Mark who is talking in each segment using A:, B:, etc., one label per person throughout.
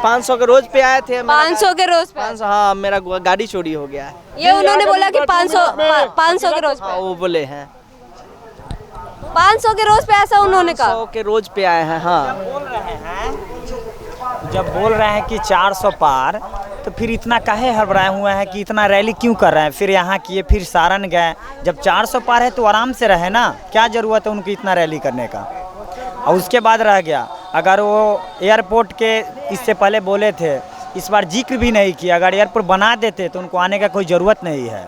A: 500 के रोज पे आए थे।
B: 500 के रोज पे?
A: 500, हाँ, मेरा गाड़ी चोरी हो गया है।
B: ये उन्होंने बोला कि 500 के रोज
A: हाँ,
B: पे?
A: वो बोले हैं
B: 500 के रोज पे, ऐसा उन्होंने कहा?
A: 100 के रोज पे आए हैं। हाँ,
C: जब बोल रहे हैं कि 400 पार, तो फिर इतना काहे हड़बड़ाए हुए हैं कि इतना रैली क्यों कर रहे हैं? फिर यहाँ किए, फिर सारण गए। जब 400 पार है तो आराम से रहे ना, क्या ज़रूरत है उनको इतना रैली करने का? और उसके बाद रह गया, अगर वो एयरपोर्ट के इससे पहले बोले थे, इस बार जिक्र भी नहीं किया। अगर एयरपोर्ट बना देते तो उनको आने का कोई ज़रूरत नहीं है।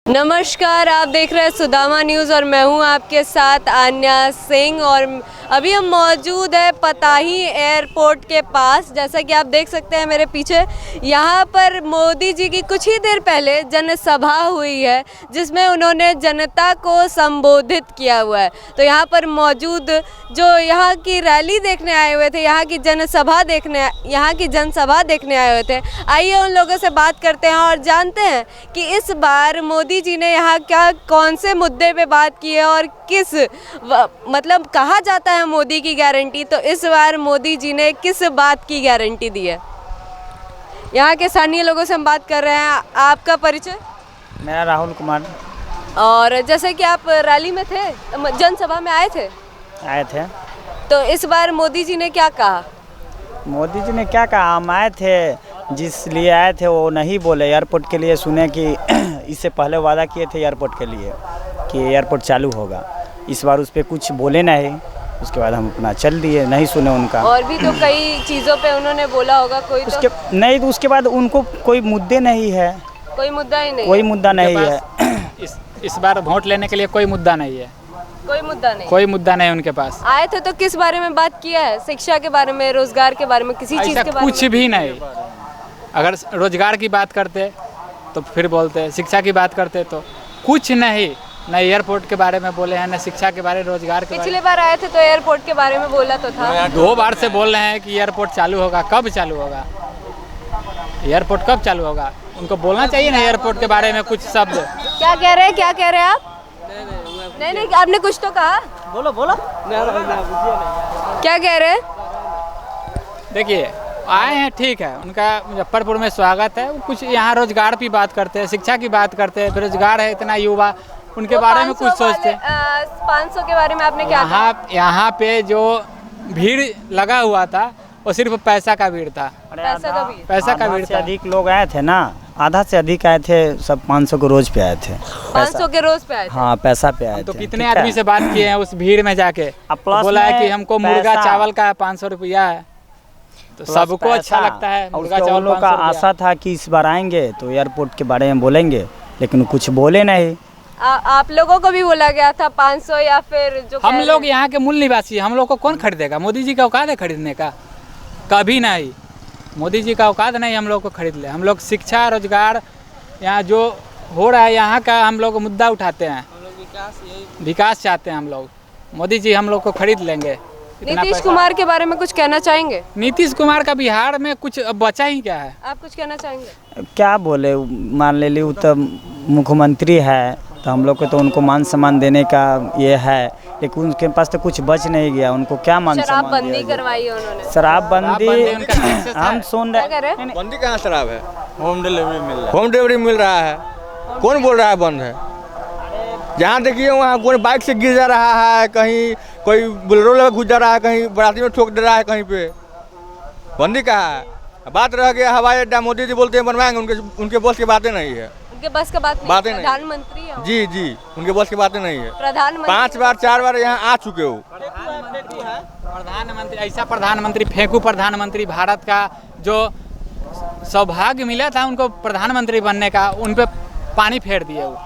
B: नमस्कार, आप देख रहे हैं सुदामा न्यूज़ और मैं हूं आपके साथ आन्या सिंह। और अभी हम मौजूद है पताही एयरपोर्ट के पास। जैसा कि आप देख सकते हैं मेरे पीछे, यहाँ पर मोदी जी की कुछ ही देर पहले जनसभा हुई है, जिसमें उन्होंने जनता को संबोधित किया हुआ है। तो यहाँ पर मौजूद जो यहाँ की रैली देखने आए हुए थे, यहाँ की जनसभा देखने आए हुए थे, आइए उन लोगों से बात करते हैं और जानते हैं कि इस बार मोदी जी ने यहाँ क्या, कौन से मुद्दे पे बात की है और किस मतलब कहा जाता है मोदी की गारंटी, तो इस बार मोदी जी ने किस बात की गारंटी दी है। यहाँ के स्थानीय लोगों से हम बात कर रहे हैं। आपका परिचय?
C: मेरा राहुल कुमार।
B: और जैसे कि आप रैली में थे, जनसभा में आए थे, तो इस बार मोदी जी ने क्या कहा?
C: मोदी जी ने क्या कहा? हम आए थे, जिस लिए आए थे वो नहीं बोले। एयरपोर्ट के लिए सुने कि इससे पहले वादा किए थे एयरपोर्ट के लिए कि एयरपोर्ट चालू होगा। इस बार उस पर कुछ बोले नहीं, उसके बाद हम अपना चल दिए, नहीं सुने उनका।
B: और भी तो कई चीज़ों पे उन्होंने बोला होगा, कोई
C: उसके नहीं, तो उसके बाद उनको कोई मुद्दे नहीं है,
B: कोई मुद्दा ही नहीं,
C: कोई मुद्दा नहीं है।
D: इस बार वोट लेने के लिए कोई मुद्दा नहीं है,
B: कोई मुद्दा नहीं
D: उनके पास।
B: आए थे तो किस बारे में बात किया है? शिक्षा के बारे में, रोजगार के बारे में, किसी चीज़ के बारे में?
D: कुछ भी नहीं। अगर रोजगार की बात करते तो फिर बोलते, शिक्षा की बात करते तो कुछ नहीं। न एयरपोर्ट के बारे में बोले हैं, न शिक्षा के बारे, रोजगार के बारे।
B: पिछले बार आए थे तो एयरपोर्ट के बारे में बोला तो था।
D: 2 बार से बोल रहे हैं कि एयरपोर्ट चालू होगा। कब चालू होगा एयरपोर्ट? कब चालू होगा? उनको बोलना चाहिए ना एयरपोर्ट के बारे में कुछ शब्द।
B: क्या कह रहे हैं आप? नहीं, आपने कुछ तो कहा।
A: बोलो।
B: क्या कह रहे हैं?
D: देखिए, आए हैं, ठीक है, उनका मुजफ्फरपुर में स्वागत है। वो कुछ यहाँ रोजगार की बात करते हैं, शिक्षा की बात करते हैं, बेरोजगार है इतना युवा, उनके बारे में कुछ सोचते हैं।
B: 500 के बारे में आपने क्या कहा?
D: यहाँ पे जो भीड़ लगा हुआ था वो सिर्फ पैसा का भीड़ था। पैसा का भीड़ था।
C: अधिक लोग आए थे ना, आधा से अधिक आए थे, सब 500 के रोज पे आए थे।
B: 500 के रोज पे आए थे?
C: हाँ, पैसा पे आए थे।
D: तो कितने आदमी से बात किए हैं उस भीड़ में जाके, बोला है कि हमको मुर्गा चावल का 500 रुपया है, तो सबको अच्छा लगता है मुर्गा चावल।
C: लोगों का आशा था कि इस बार आएंगे तो एयरपोर्ट के बारे में बोलेंगे, लेकिन कुछ बोले नहीं।
B: आप लोगों को भी बोला गया था 500, या फिर जो
D: हम लोग यहाँ के मूल निवासी, हम लोग को कौन खरीदेगा? मोदी जी का औकात है खरीदने का? कभी नहीं। मोदी जी का औकात नहीं हम लोग को खरीद ले। हम लोग शिक्षा, रोजगार, यहाँ जो हो रहा है यहाँ का हम लोग मुद्दा उठाते हैं, विकास चाहते हैं हम लोग। मोदी जी हम लोग को खरीद लेंगे।
B: नीतीश कुमार के बारे में कुछ कहना चाहेंगे?
D: नीतीश कुमार का बिहार में कुछ बचा ही क्या है?
B: आप कुछ कहना चाहेंगे?
C: क्या बोले, मान ले ली, वो तो मुख्यमंत्री है, तो हम लोग को तो उनको मान सम्मान देने का ये है, लेकिन उनके पास तो कुछ बच नहीं गया। उनको क्या मान सम्मान?
B: शराबबंदी करवाई है उन्होंने।
C: शराबबंदी हम सुन रहे।
E: बंदी कहाँ शराब है? होम डिलीवरी मिल रहा है। कौन बोल रहा है बंद है? जहाँ देखिए वहाँ कोई बाइक से गिर जा रहा है, कहीं कोई बोलेरो लगा घुस जा रहा है, कहीं बराती में ठोक दे रहा है, कहीं पे। बंदी कहाँ है? बात रह गया हवाई अड्डा, मोदी जी बोलते हैं बनवाएंगे, उनके बॉस की बातें नहीं है।
B: उनके बस का बातें नहीं। प्रधानमंत्री है।
C: जी, उनके बॉस की बातें नहीं है।
B: प्रधानमंत्री
E: 5 बार 4 बार यहाँ आ चुके हो।
D: प्रधानमंत्री, ऐसा प्रधानमंत्री, फेंकू प्रधानमंत्री, भारत का जो सौभाग्य मिला था उनको प्रधानमंत्री बनने का, उन पे पानी फेर दिए। वो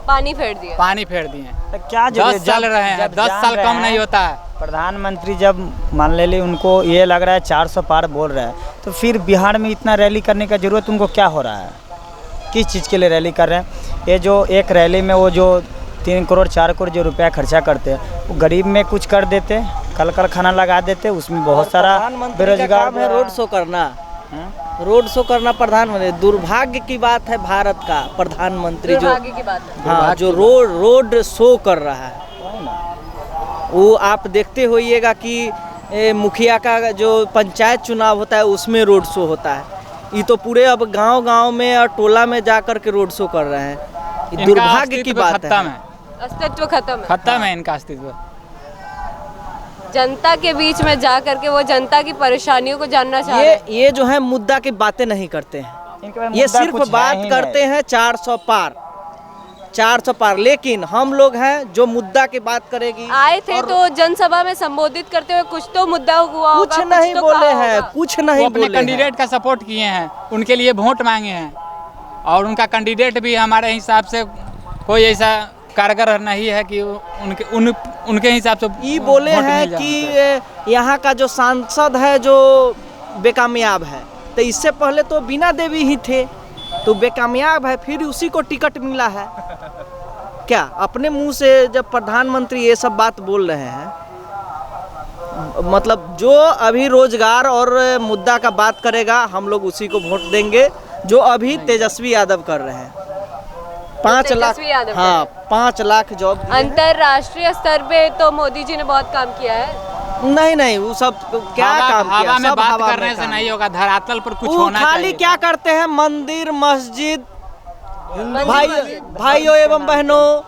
B: पानी फेर दिए।
C: तो क्या
D: 10 साल रहे हैं, 10 साल कम नहीं होता है।
C: प्रधानमंत्री जब मान ले ली, उनको ये लग रहा है 400 पार बोल रहे हैं, तो फिर बिहार में इतना रैली करने का जरूरत उनको क्या हो रहा है? किस चीज़ के लिए रैली कर रहे हैं? ये जो एक रैली में वो जो 3 करोड़ 4 करोड़ जो रुपया खर्चा करते हैं, वो गरीब में कुछ कर देते, कल कारखाना लगा देते, उसमें बहुत सारा बेरोजगार
A: है। रोड शो करना प्रधानमंत्री, दुर्भाग्य की बात है भारत का प्रधानमंत्री जो,
B: की बात है।
A: हाँ, जो रोड शो कर रहा है, वो आप देखते होइएगा कि ये मुखिया का जो पंचायत चुनाव होता है उसमें रोड शो होता है। ये तो पूरे अब गांव-गांव में और टोला में जाकर के रोड शो कर रहे हैं। ये दुर्भाग्य की बात है।
B: अस्तित्व खत्म है।
D: खत्म है इनका अस्तित्व।
B: जनता के बीच में जा करके वो जनता की परेशानियों को जानना चाह रहे हैं।
A: ये जो है मुद्दा की बातें नहीं करते हैं, ये सिर्फ बात करते हैं 400 पार, 400 पार। लेकिन हम लोग हैं जो मुद्दा की बात करेगी।
B: आए थे तो जनसभा में संबोधित करते हुए कुछ तो मुद्दा हुआ होगा,
A: कुछ नहीं
B: तो
A: बोले
B: कहा
A: हैं,
B: होगा।
A: कुछ नहीं
D: वो अपने
A: बोले हैं।
D: कैंडिडेट का सपोर्ट किए हैं, उनके लिए वोट मांगे हैं और उनका कैंडिडेट भी हमारे हिसाब से कोई ऐसा कारगर नहीं है कि उनके हिसाब से
A: ये बोले
D: वोट
A: हैं
D: मिल जाए
A: कि यहाँ का जो सांसद है जो बेकामयाब है, तो इससे पहले तो बीना देवी ही थे, तो बेकामयाब है, फिर उसी को टिकट मिला है। क्या अपने मुंह से जब प्रधानमंत्री ये सब बात बोल रहे हैं, मतलब जो अभी रोजगार और मुद्दा का बात करेगा हम लोग उसी को वोट देंगे, जो अभी तेजस्वी यादव कर रहे हैं। 5 लाख,
B: तेजस्वी यादव
A: हाँ 5 लाख जॉब।
B: अंतरराष्ट्रीय स्तर पे तो मोदी जी ने बहुत काम किया है।
A: नहीं वो सब क्या काम किया,
D: हवा में
A: सब
D: बात
A: हवा
D: करने
A: में
D: से
A: काम।
D: नहीं होगा, धरातल पर कुछ
A: वो
D: होना
A: खाली
D: चाहिए।
A: क्या करते हैं, मंदिर मस्जिद, भाइयों एवं बहनों,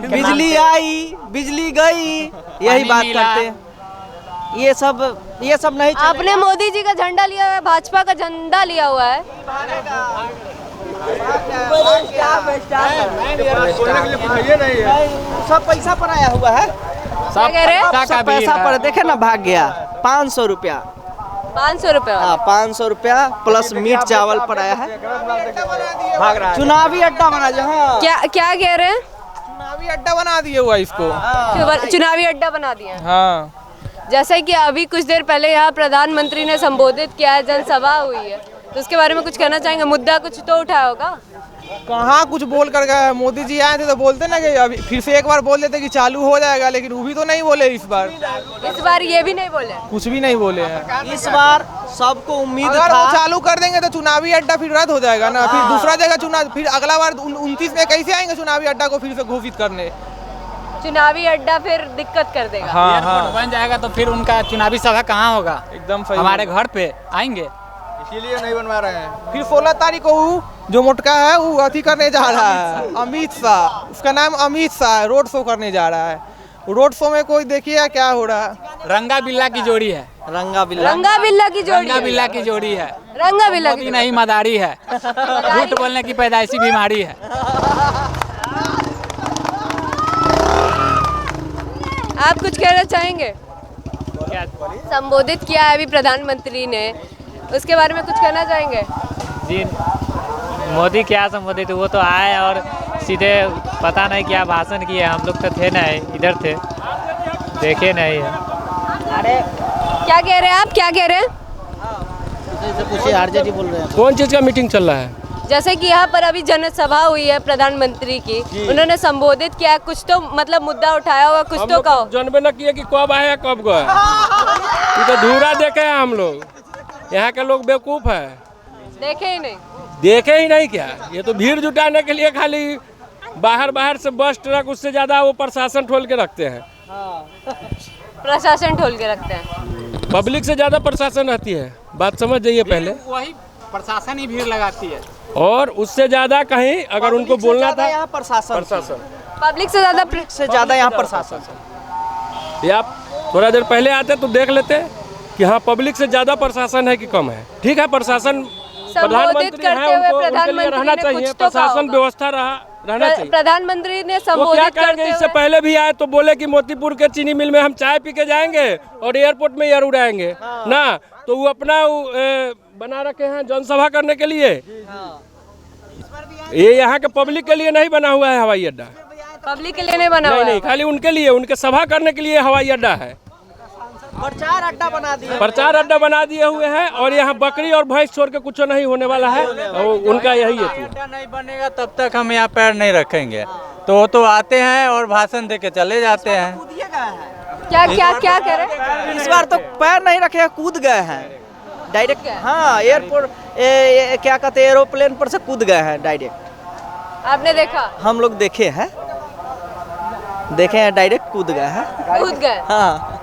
A: बिजली आई बिजली गई, यही बात
D: मिला।
A: करते हैं। ये सब नहीं चलेगा।
B: आपने मोदी जी का झंडा लिया हुआ है, भाजपा का झंडा लिया हुआ है।
A: सब पैसा पर आया हुआ है,
D: सब
B: कह रहे हैं?
D: पैसा का
A: सब पैसा
D: भीड़
A: पर
D: है।
A: देखे ना भाग गया। 500 रुपया,
B: 500 रुपए
A: हाँ 500 रुपया प्लस मीट चावल पर आया है।
C: भाग रहा है।
A: चुनावी अड्डा बना जहाँ
B: क्या क्या कह रहे हैं?
F: चुनावी अड्डा बना दिए हुआ इसको।
B: चुनावी अड्डा बना दिया है।
F: हाँ,
B: जैसे कि अभी कुछ देर पहले यहाँ प्रधानमंत्री ने संबोधित किया है, जनसभा हुई है, तो उसके बारे में कुछ कहना चाहेंगे? मुद्दा कुछ तो उठाया होगा।
F: कहाँ कुछ बोल कर गए। मोदी जी आए थे तो बोलते ना कि अभी फिर से एक बार बोल देते कि चालू हो जाएगा, लेकिन वो भी तो नहीं बोले इस बार।
B: इस बार ये भी नहीं बोले।
F: कुछ भी नहीं बोले हैं।
A: इस बार सबको उम्मीद
F: अगर वो
A: था।
F: चालू कर देंगे तो चुनावी अड्डा फिर रद्द हो जाएगा ना, फिर दूसरा जगह चुनाव, फिर अगला बार 29 में कैसे आएंगे चुनावी अड्डा को फिर से घोषित करने।
B: चुनावी अड्डा फिर दिक्कत कर देगा।
F: हाँ
D: एयरपोर्ट बन जाएगा तो फिर उनका चुनावी सभा कहाँ होगा?
F: एकदम सही।
D: हमारे घर पे आएंगे।
E: इसीलिए नहीं बनवा रहे हैं।
F: फिर 16 तारीख को वो जो मोटका है वो अथी करने जा रहा है, अमित शाह, उसका नाम अमित शाह है, रोड शो करने जा रहा है। रोड शो में कोई देखिए क्या हो रहा है।
D: रंगा बिल्ला की जोड़ी है।
A: रंगा बिल्ला
B: रंगा बिल्ला की जोड़ी
D: रंगा
B: है।
D: बिल्ला की जोड़ी है।
B: रंगा बिल्ला की
D: मोदी नहीं मदारी है। झूठ बोलने की पैदाइशी बीमारी है।
B: आप कुछ कहना चाहेंगे? संबोधित किया है अभी प्रधानमंत्री ने, उसके बारे में कुछ कहना चाहेंगे?
G: जी, मोदी क्या संबोधित, वो तो आए और सीधे पता नहीं क्या भाषण किए। हम लोग तो थे नहीं, इधर थे, देखे नहीं है।
B: क्या कह रहे हैं आप? क्या कह रहे हैं?
A: पूछिए, आरजेडी बोल रहे हैं।
H: कौन चीज़ का मीटिंग चल रहा है?
B: जैसे कि यहाँ पर अभी जनसभा हुई है प्रधानमंत्री की, उन्होंने संबोधित किया, कुछ तो मतलब मुद्दा उठाया हुआ, कुछ तो कहो।
H: जानबे न किए कि कब आए कब गए। ये तो धूरा देखे हैं हम लोग। यहाँ के लोग बेवकूफ़ है,
B: देखे ही नहीं।
H: देखे ही नहीं क्या। ये तो भीड़ जुटाने के लिए खाली बाहर से बस ट्रक, उससे ज़्यादा वो प्रशासन ठोल के रखते हैं।
B: प्रशासन ठोल के रखते हैं।
H: पब्लिक से ज़्यादा प्रशासन रहती है, बात समझ जाइए पहले।
D: वही प्रशासन ही भीड़ लगाती है।
H: और उससे ज़्यादा कहीं अगर उनको बोलना था,
A: यहाँ प्रशासन
B: पब्लिक से ज्यादा
A: यहाँ प्रशासन।
H: या आप थोड़ा देर पहले आते तो देख लेते कि हाँ पब्लिक से ज़्यादा प्रशासन है कि कम है। ठीक है, प्रशासन प्रधानमंत्री है,
B: करते हुए
H: उनको उनके लिए
B: प्रधानमंत्री
H: रहना
B: ने
H: चाहिए,
B: कुछ तो कहा
H: प्रशासन
B: होगा।
H: व्यवस्था रहना चाहिए।
B: प्रधानमंत्री ने
H: वो क्या
B: संबोधित
H: करेंगे?
B: करते
H: इससे
B: हुए
H: पहले भी आए तो बोले कि मोतीपुर के चीनी मिल में हम चाय पी के जाएंगे और एयरपोर्ट में एयर उड़ाएंगे ना, तो वो अपना बना रखे हैं जनसभा करने के लिए। ये यहाँ के पब्लिक के लिए नहीं बना हुआ है हवाई अड्डा।
B: पब्लिक के लिए नहीं बना हुआ
H: नहीं,
B: है।
H: खाली उनके लिए, उनके सभा करने के लिए हवाई अड्डा है।
A: प्रचार अड्डा बना दिया।
H: प्रचार अड्डा बना दिए हुए हैं और यहाँ बकरी और भैंस छोड़ के कुछ नहीं होने वाला है। और उनका यही है।
I: अड्डा नहीं बनेगा तब तक हम यहाँ पैर नहीं रखेंगे। तो वो तो आते हैं और भाषण दे के चले जाते हैं।
B: क्या क्या क्या कह रहे हैं?
A: इस बार तो पैर नहीं रखे, कूद गए हैं डायरेक्ट। हाँ, एयरपोर्ट क्या कहते हैं, एरोप्लेन पर से कूद गए हैं डायरेक्ट।
B: आपने देखा?
A: हम लोग देखे हैं डायरेक्ट कूद गए हैं।
B: कूद गए।
A: हाँ,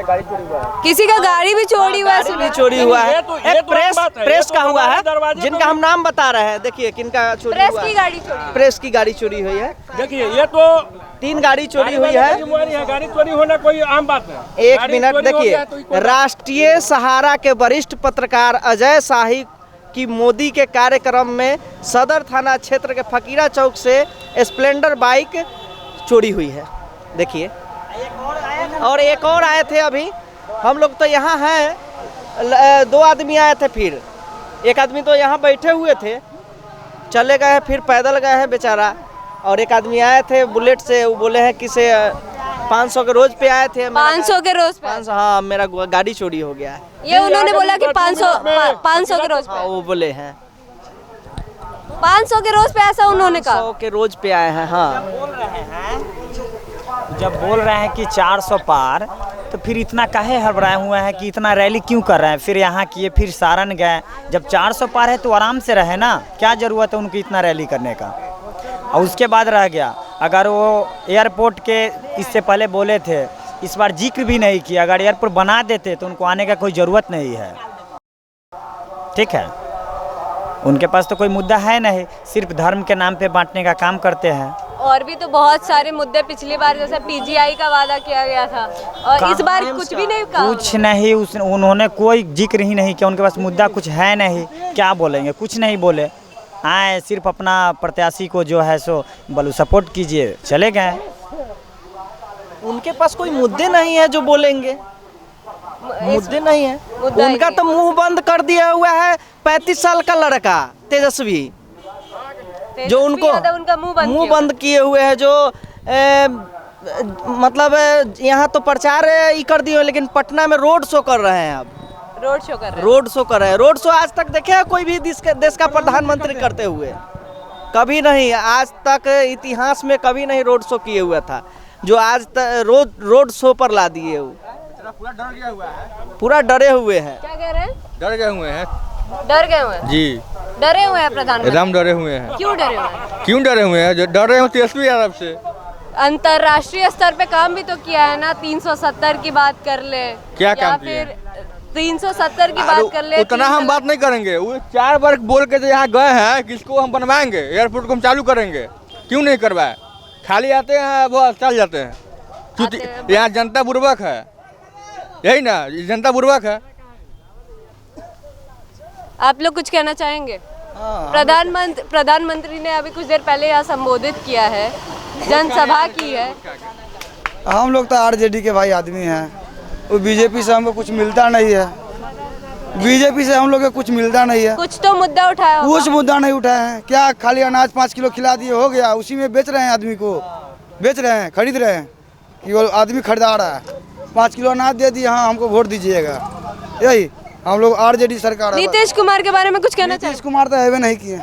B: किसी का गाड़ी भी चोरी हुआ है, सुना?
A: चोरी हुआ है।
H: ये तो
A: प्रेस
H: बात है,
A: प्रेस
H: ये तो
A: का हुआ है,
H: दरवाजे
A: जिनका
H: को-
A: हम नाम बता रहे हैं। देखिए किनका चोरी
B: प्रेस
A: हुआ
B: की
A: है।
B: गाड़ी चोरी।
A: प्रेस की गाड़ी चोरी हुई है।
H: देखिए ये तो
A: 3 गाड़ी चोरी हुई है।
H: गाड़ी चोरी होना कोई आम बात है।
A: एक
H: गाड़ी
A: मिनट
H: चोरी हो
A: देखिए,
H: गया तो कोई-
A: राष्ट्रीय सहारा के वरिष्ठ पत्रकार अजय शाही की मोदी के कार्यक्रम में सदर थाना क्षेत्र के फकीरा चौक से स्प्लेंडर बाइक चोरी हुई है। देखिए, और एक और आए थे अभी। हम लोग तो यहाँ हैं, 2 आदमी आए थे, फिर एक आदमी तो यहाँ बैठे हुए थे, चले गए हैं, फिर पैदल गए हैं बेचारा। और एक आदमी आए थे बुलेट से, वो बोले हैं कि से 500 के रोज पे आए थे।
B: 500 के रोज पे?
A: 500, हाँ, मेरा गाड़ी चोरी हो गया है।
B: ये उन्होंने बोला कि 500 के रोज
A: हाँ,
B: पे।
A: वो बोले हैं
B: 500 के रोज पे, ऐसा उन्होंने कहा।
A: 100 के रोज पे आए हैं। हाँ,
C: जब बोल रहे हैं कि 400 पार, तो फिर इतना काहे हड़बड़ाए हुए हैं कि इतना रैली क्यों कर रहे हैं? फिर यहाँ किए, फिर सारण गए। जब 400 पार है तो आराम से रहे ना, क्या ज़रूरत है उनकी इतना रैली करने का? और उसके बाद रह गया, अगर वो एयरपोर्ट के इससे पहले बोले थे, इस बार जिक्र भी नहीं किया। अगर एयरपोर्ट बना देते तो उनको आने का कोई ज़रूरत नहीं है। ठीक है, उनके पास तो कोई मुद्दा है नहीं, सिर्फ धर्म के नाम पे बांटने का काम करते हैं।
B: और भी तो बहुत सारे मुद्दे, पिछली बार जैसे पीजीआई का वादा किया गया था, और इस बार कुछ भी नहीं कहा।
C: कुछ नहीं, उन्होंने कोई जिक्र ही नहीं किया। उनके पास मुद्दा कुछ है नहीं, क्या बोलेंगे? कुछ नहीं बोले। आए सिर्फ अपना प्रत्याशी को जो है सो बोलो सपोर्ट कीजिए, चले गए।
A: उनके पास कोई मुद्दे नहीं है जो बोलेंगे, मुद्दे नहीं है।
B: मुद्दा ही
A: उनका
B: नहीं।
A: तो मुंह बंद कर दिया हुआ है 35 साल का लड़का तेजस्वी, जो उनको
B: उनका मुंह
A: बंद किए हुए है। जो मतलब यहाँ तो प्रचार ही कर दिए, लेकिन पटना में रोड शो कर रहे हैं। अब
B: रोड शो कर रहे हैं।
A: रोड शो कर रहे हैं। रोड शो आज तक देखे हैं कोई भी देश का प्रधानमंत्री करते हुए? कभी नहीं, आज तक इतिहास में कभी नहीं रोड शो किए हुआ था, जो आज तक रोड शो पर ला दिए।
E: पूरा डर गया हुआ है,
A: पूरा डरे हुए हैं।
B: क्या कह रहे हैं?
E: डर गए हुए हैं
B: डर गए हुए हैं?
E: जी,
B: डरे हुए हैं प्रधानमंत्री?
E: एकदम डरे हुए हैं।
B: क्यों डरे हुए हैं?
E: क्यों डरे हुए हैं? जो डर रहे हैं तेजस्वी यादव से।
B: अंतर्राष्ट्रीय स्तर पे काम भी तो किया है ना, 370 की बात कर ले,
E: क्या
B: या
E: काम किया
B: फिर 370 की बात कर ले।
E: उतना हम बात नहीं करेंगे। वो 4 बार बोल के जो यहाँ गए हैं कि इसको हम बनवाएंगे, एयरपोर्ट को हम चालू करेंगे, क्यों नहीं करवाए? खाली आते हैं, वो चल जाते हैं। क्योंकि यहाँ जनता बुर्बक है, यही ना, जनता बुर्बक है।
B: आप लोग कुछ कहना चाहेंगे? प्रधानमंत्री ने अभी कुछ देर पहले यहाँ संबोधित किया है, जनसभा की है।
J: हम लोग तो आरजेडी के भाई आदमी हैं, वो बीजेपी से हमको कुछ मिलता नहीं है। बीजेपी से हम लोग को कुछ मिलता नहीं है।
B: कुछ तो मुद्दा उठाया होगा।
J: कुछ मुद्दा नहीं उठाए हैं। क्या खाली अनाज 5 किलो खिला दिए, हो गया, उसी में बेच रहे हैं, आदमी को बेच रहे हैं, खरीद रहे हैं कि वो आदमी खरीदा रहा है। 5 किलो अनाज दे दिए, हाँ हमको वोट दीजिएगा, यही हम लोग आरजेडी सरकार है।
B: नीतीश कुमार के बारे में कुछ कहना चाहिए?
J: नीतीश कुमार तो है नहीं किए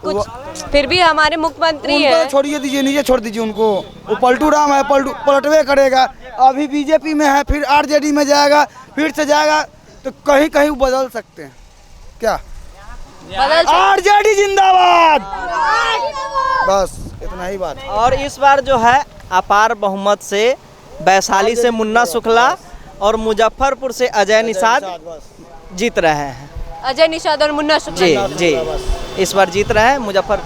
B: कुछ, फिर भी हमारे मुख्यमंत्री
J: उनको
B: है।
J: छोड़िए दीजिए, नीचे छोड़ दीजिए उनको। वो पलटू राम है, पलटवे करेगा। अभी बीजेपी में है, फिर आरजेडी में जाएगा, फिर से जाएगा, तो कहीं कहीं बदल सकते हैं क्या? आरजेडी जिंदाबाद, बस इतना ही बात।
A: और इस बार जो है अपार बहुमत से वैशाली से मुन्ना शुक्ला और मुजफ्फरपुर से अजय निषाद जीत रहे हैं।
B: अजय निषाद और मुन्ना शुक्ला
A: जी, इस बार जीत रहे हैं। मुजफ्फर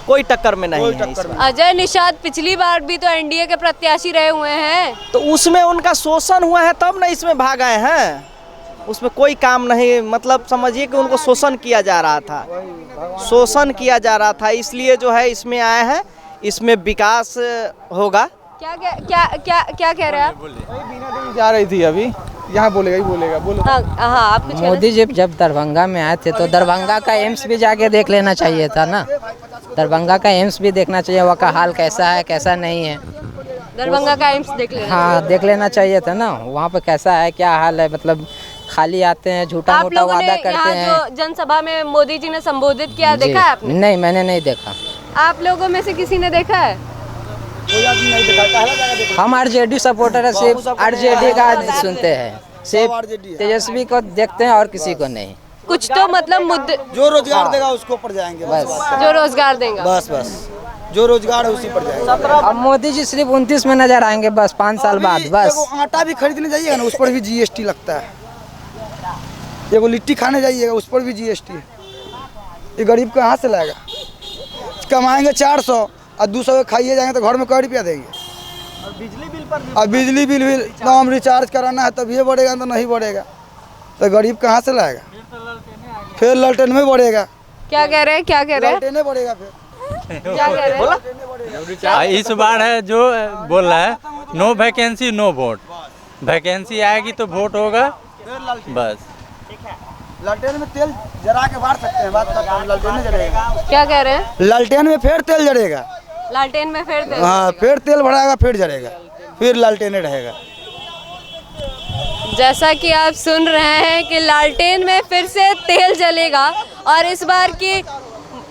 A: कोई टक्कर में नहीं है इस बार।
B: अजय निषाद पिछली बार भी तो एनडीए के प्रत्याशी रहे हुए हैं,
A: तो उसमें उनका शोषण हुआ है, तब ना इसमें भाग आए हैं। उसमें कोई काम नहीं, मतलब समझिए कि उनको शोषण किया जा रहा था, शोषण किया जा रहा था, इसलिए जो है इसमें आए हैं। इसमें विकास होगा।
B: क्या क्या क्या क्या क्या कह रहे हैं आप?
F: जा रही थी अभी, यहाँ बोलेगा ही बोलेगा, बोलो।
B: हाँ, आप कुछ
K: मोदी जी जब दरभंगा में आए थे तो दरभंगा का एम्स भी जाके देख लेना चाहिए था ना। दरभंगा का एम्स भी देखना चाहिए, वहाँ का हाल कैसा है कैसा नहीं है।
B: दरभंगा का एम्स देख लेना।
K: हाँ, देख लेना चाहिए था ना, वहाँ पे कैसा है क्या हाल है। मतलब खाली आते हैं, झूठा
B: आप
K: मोटा
B: लोगों ने
K: वादा करते
B: यहाँ
K: हैं।
B: जो जनसभा में मोदी जी ने संबोधित किया,
K: जी।
B: देखा है आपने?
K: नहीं, मैंने नहीं देखा।
B: आप लोगों में से किसी ने देखा है?
K: हम आरजेडी सपोर्टर है, सिर्फ आरजेडी का सुनते हैं, सिर्फ तेजस्वी को देखते हैं और किसी को नहीं।
B: कुछ तो मतलब मुद्दे
J: जो रोजगार देगा उसको ऊपर जाएंगे बस।
B: जो रोजगार देगा।
J: बस जो रोजगार है उसी पर जाएंगे।
K: अब मोदी जी सिर्फ 29 में नजर आएंगे बस 5 साल बाद बस।
J: एगो आटा भी खरीदने जाइएगा ना उस पर भी जीएसटी लगता है। एगो लिट्टी खाने जाइएगा उस पर भी जीएसटी है। ये गरीब कहाँ से लाएगा? कमाएंगे 400 और 200 खाइए जाएंगे तो घर में कै रुपया देंगे? और बिजली बिल भी नाम रिचार्ज कराना है तभी बढ़ेगा, तो नहीं बढ़ेगा तो गरीब कहाँ से लाएगा? फिर ललटेन में बढ़ेगा।
B: क्या कह रहे हैं, क्या कह रहे हैं,
J: ललटेन में बढ़ेगा फिर
B: क्या कह रहे हैं?
I: इस बार है जो बोल रहा है no vacancy no vote. Vacancy आएगी तो वोट होगा बस।
J: लालटेन में तेल जरा के बांट सकते हैं, बात करते हैं, लालटेन में जलेगा।
B: क्या कह रहे हैं?
J: लालटेन में फिर तेल जलेगा।
B: लालटेन में फिर तेल?
J: हाँ, फिर तेल भराएगा फिर जलेगा, फिर लालटेन रहेगा।
B: जैसा कि आप सुन रहे हैं कि लालटेन में फिर से तेल जलेगा। और इस बार की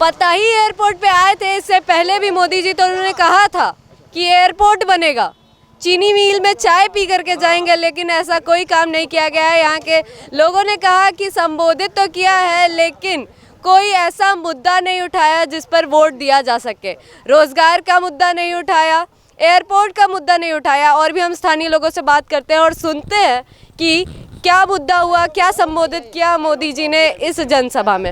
B: पताही एयरपोर्ट पे आए थे, इससे पहले भी मोदी जी तो उन्होंने कहा था कि एयरपोर्ट बनेगा, चीनी मिल में चाय पी करके जाएंगे, लेकिन ऐसा कोई काम नहीं किया गया है। यहाँ के लोगों ने कहा कि संबोधित तो किया है लेकिन कोई ऐसा मुद्दा नहीं उठाया जिस पर वोट दिया जा सके। रोजगार का मुद्दा नहीं उठाया, एयरपोर्ट का मुद्दा नहीं उठाया। और भी हम स्थानीय लोगों से बात करते हैं और सुनते हैं कि क्या मुद्दा हुआ, क्या संबोधित किया मोदी जी ने इस जनसभा में।